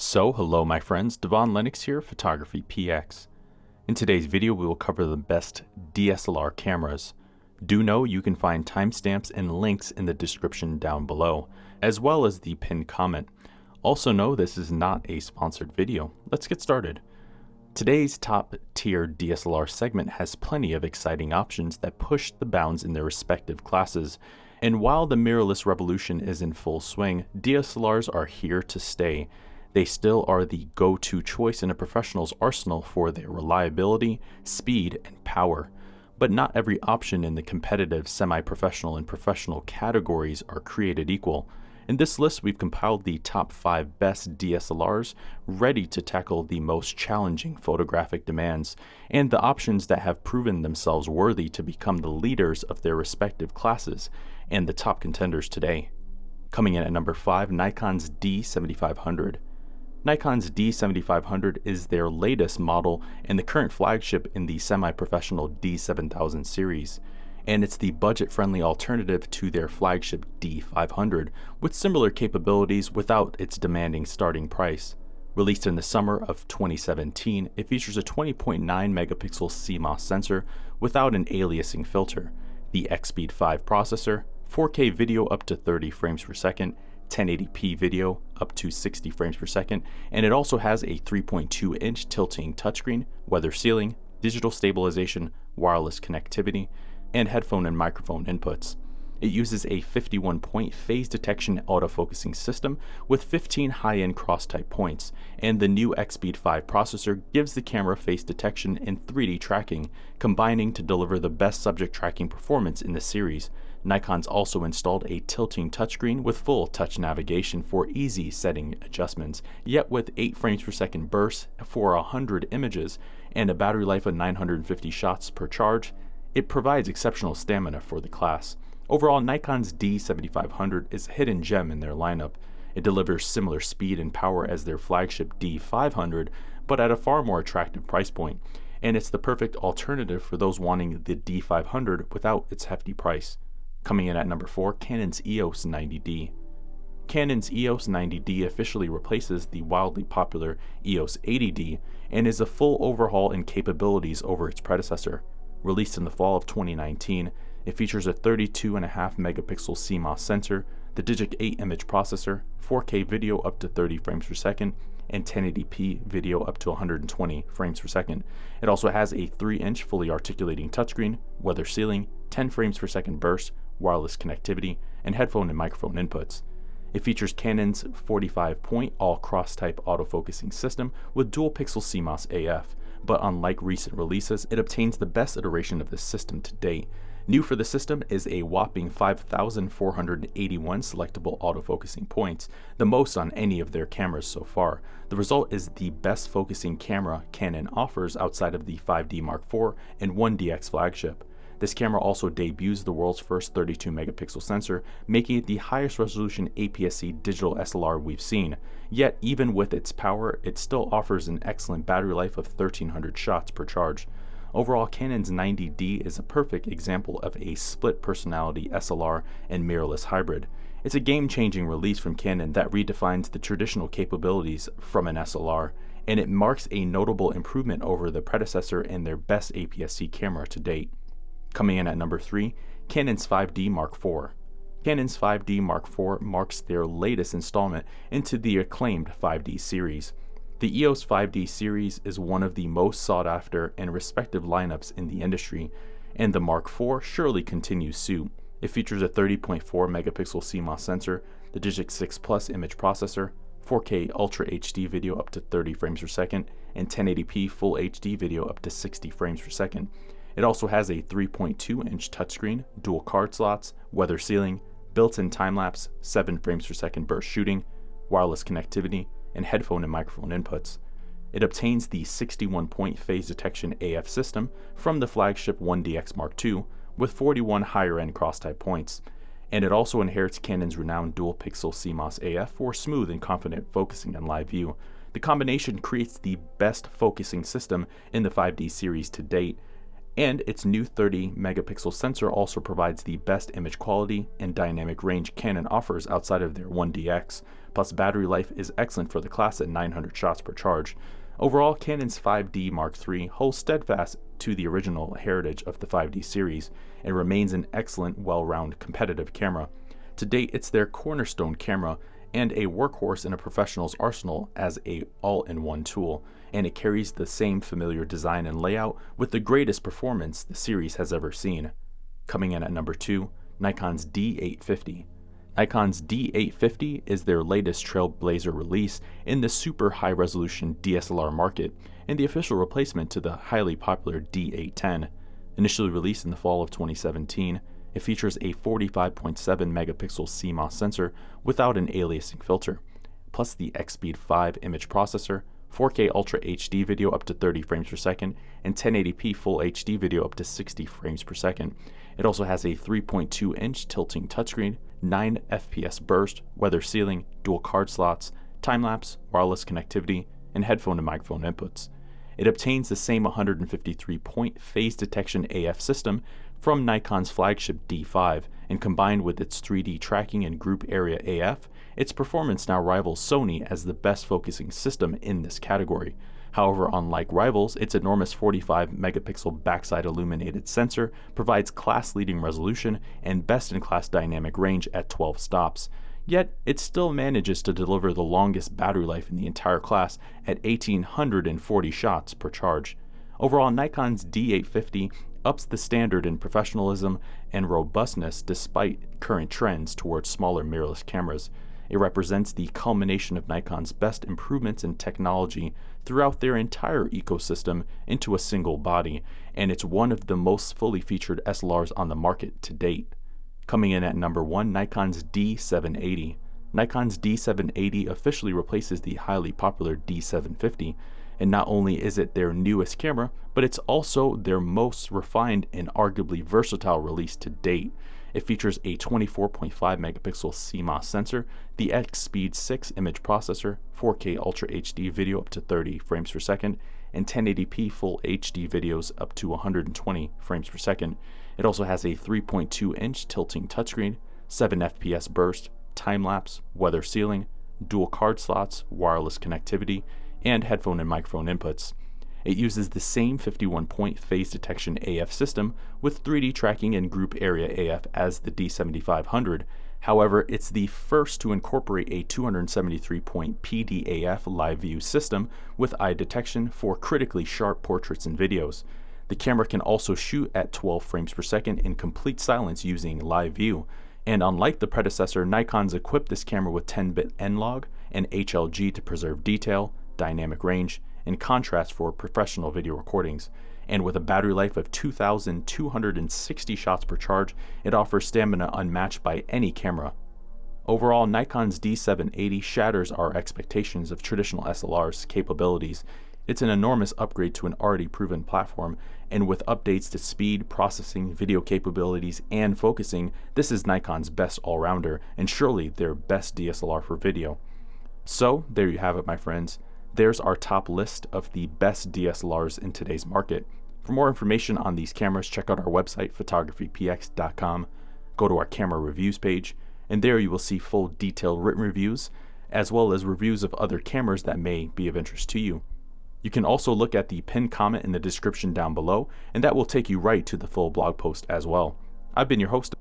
So, hello my friends, Devon Lennox here, Photography PX. In today's video we will cover the best DSLR cameras. Do know you can find timestamps and links in the description down below, as well as the pinned comment. Also know this is not a sponsored video. Let's get started. Today's top tier DSLR segment has plenty of exciting options that push the bounds in their respective classes. And while the mirrorless revolution is in full swing, DSLRs are here to stay. They still are the go-to choice in a professional's arsenal for their reliability, speed, and power. But not every option in the competitive, semi-professional, and professional categories are created equal. In this list, we've compiled the top 5 best DSLRs ready to tackle the most challenging photographic demands, and the options that have proven themselves worthy to become the leaders of their respective classes and the top contenders today. Coming in at number 5, Nikon's D7500. Nikon's D7500 is their latest model and the current flagship in the semi-professional D7000 series, and it's the budget-friendly alternative to their flagship D500 with similar capabilities without its demanding starting price. Released in the summer of 2017, it features a 20.9 megapixel CMOS sensor without an aliasing filter, the XSpeed 5 processor, 4K video up to 30 frames per second, 1080p video up to 60 frames per second, and it also has a 3.2-inch tilting touchscreen, weather sealing, digital stabilization, wireless connectivity, and headphone and microphone inputs. It uses a 51-point phase detection autofocusing system with 15 high-end cross-type points, and the new XSpeed 5 processor gives the camera face detection and 3D tracking, combining to deliver the best subject tracking performance in the series. Nikon's also installed a tilting touchscreen with full touch navigation for easy setting adjustments, yet with 8 frames per second bursts for 100 images and a battery life of 950 shots per charge. It provides exceptional stamina for the class. Overall, Nikon's D7500 is a hidden gem in their lineup. It delivers similar speed and power as their flagship D500, but at a far more attractive price point, and it's the perfect alternative for those wanting the D500 without its hefty price. Coming in at number 4, Canon's EOS 90D. Canon's EOS 90D officially replaces the wildly popular EOS 80D and is a full overhaul in capabilities over its predecessor. Released in the fall of 2019, it features a 32.5 megapixel CMOS sensor, the Digic 8 image processor, 4K video up to 30 frames per second, and 1080p video up to 120 frames per second. It also has a 3-inch fully articulating touchscreen, weather sealing, 10 frames per second burst, wireless connectivity, and headphone and microphone inputs. It features Canon's 45-point all cross-type autofocusing system with dual pixel CMOS AF, but unlike recent releases, it obtains the best iteration of the system to date. New for the system is a whopping 5,481 selectable autofocusing points, the most on any of their cameras so far. The result is the best focusing camera Canon offers outside of the 5D Mark IV and 1DX flagship. This camera also debuts the world's first 32 megapixel sensor, making it the highest resolution APS-C digital SLR we've seen. Yet, even with its power, it still offers an excellent battery life of 1,300 shots per charge. Overall, Canon's 90D is a perfect example of a split personality SLR and mirrorless hybrid. It's a game-changing release from Canon that redefines the traditional capabilities from an SLR, and it marks a notable improvement over the predecessor and their best APS-C camera to date. Coming in at number 3, Canon's 5D Mark IV. Canon's 5D Mark IV marks their latest installment into the acclaimed 5D series. The EOS 5D series is one of the most sought after and respected lineups in the industry, and the Mark IV surely continues suit. It features a 30.4 megapixel CMOS sensor, the Digic 6 Plus image processor, 4K Ultra HD video up to 30 frames per second, and 1080p Full HD video up to 60 frames per second. It also has a 3.2-inch touchscreen, dual card slots, weather sealing, built-in time-lapse, 7 frames per second burst shooting, wireless connectivity, and headphone and microphone inputs. It obtains the 61-point phase detection AF system from the flagship 1DX Mark II with 41 higher-end cross-type points, and it also inherits Canon's renowned dual-pixel CMOS AF for smooth and confident focusing on live view. The combination creates the best focusing system in the 5D series to date, And its new 30 megapixel sensor also provides the best image quality and dynamic range Canon offers outside of their 1DX, plus battery life is excellent for the class at 900 shots per charge. Overall, Canon's 5D Mark III holds steadfast to the original heritage of the 5D series and remains an excellent, well-rounded competitive camera. To date, it's their cornerstone camera and a workhorse in a professional's arsenal as a all-in-one tool, and it carries the same familiar design and layout with the greatest performance the series has ever seen. Coming in at number 2, Nikon's D850. Nikon's D850 is their latest trailblazer release in the super high-resolution DSLR market and the official replacement to the highly popular D810. Initially released in the fall of 2017, it features a 45.7 megapixel CMOS sensor without an aliasing filter, plus the XSpeed 5 image processor, 4K Ultra HD video up to 30 frames per second, and 1080p Full HD video up to 60 frames per second. It also has a 3.2-inch tilting touchscreen, 9 FPS burst, weather sealing, dual card slots, time-lapse, wireless connectivity, and headphone and microphone inputs. It obtains the same 153-point phase detection AF system from Nikon's flagship D5, and combined with its 3D tracking and group area AF, its performance now rivals Sony as the best focusing system in this category. However, unlike rivals, its enormous 45 megapixel backside illuminated sensor provides class-leading resolution and best-in-class dynamic range at 12 stops. Yet, it still manages to deliver the longest battery life in the entire class at 1840 shots per charge. Overall, Nikon's D850 ups the standard in professionalism and robustness despite current trends towards smaller mirrorless cameras. It represents the culmination of Nikon's best improvements in technology throughout their entire ecosystem into a single body, and it's one of the most fully featured SLRs on the market to date. Coming in at number 1, Nikon's D780. Nikon's D780 officially replaces the highly popular D750, and not only is it their newest camera, but it's also their most refined and arguably versatile release to date. It features a 24.5 megapixel CMOS sensor, the XSpeed 6 image processor, 4K Ultra HD video up to 30 frames per second, and 1080p Full HD videos up to 120 frames per second. It also has a 3.2-inch tilting touchscreen, 7 FPS burst, time-lapse, weather sealing, dual card slots, wireless connectivity, and headphone and microphone inputs. It uses the same 51-point phase detection AF system with 3D tracking and group area AF as the D7500. However, it's the first to incorporate a 273-point PDAF live view system with eye detection for critically sharp portraits and videos. The camera can also shoot at 12 frames per second in complete silence using live view. And unlike the predecessor, Nikon's equipped this camera with 10-bit N-Log and HLG to preserve detail, dynamic range, and contrast for professional video recordings. And with a battery life of 2,260 shots per charge, it offers stamina unmatched by any camera. Overall, Nikon's D780 shatters our expectations of traditional SLR's capabilities. It's an enormous upgrade to an already proven platform, and with updates to speed, processing, video capabilities, and focusing, this is Nikon's best all-rounder, and surely their best DSLR for video. So, there you have it, my friends. There's our top list of the best DSLRs in today's market. For more information on these cameras, check out our website, photographypx.com. Go to our camera reviews page, and there you will see full detailed written reviews, as well as reviews of other cameras that may be of interest to you. You can also look at the pinned comment in the description down below, and that will take you right to the full blog post as well. I've been your host.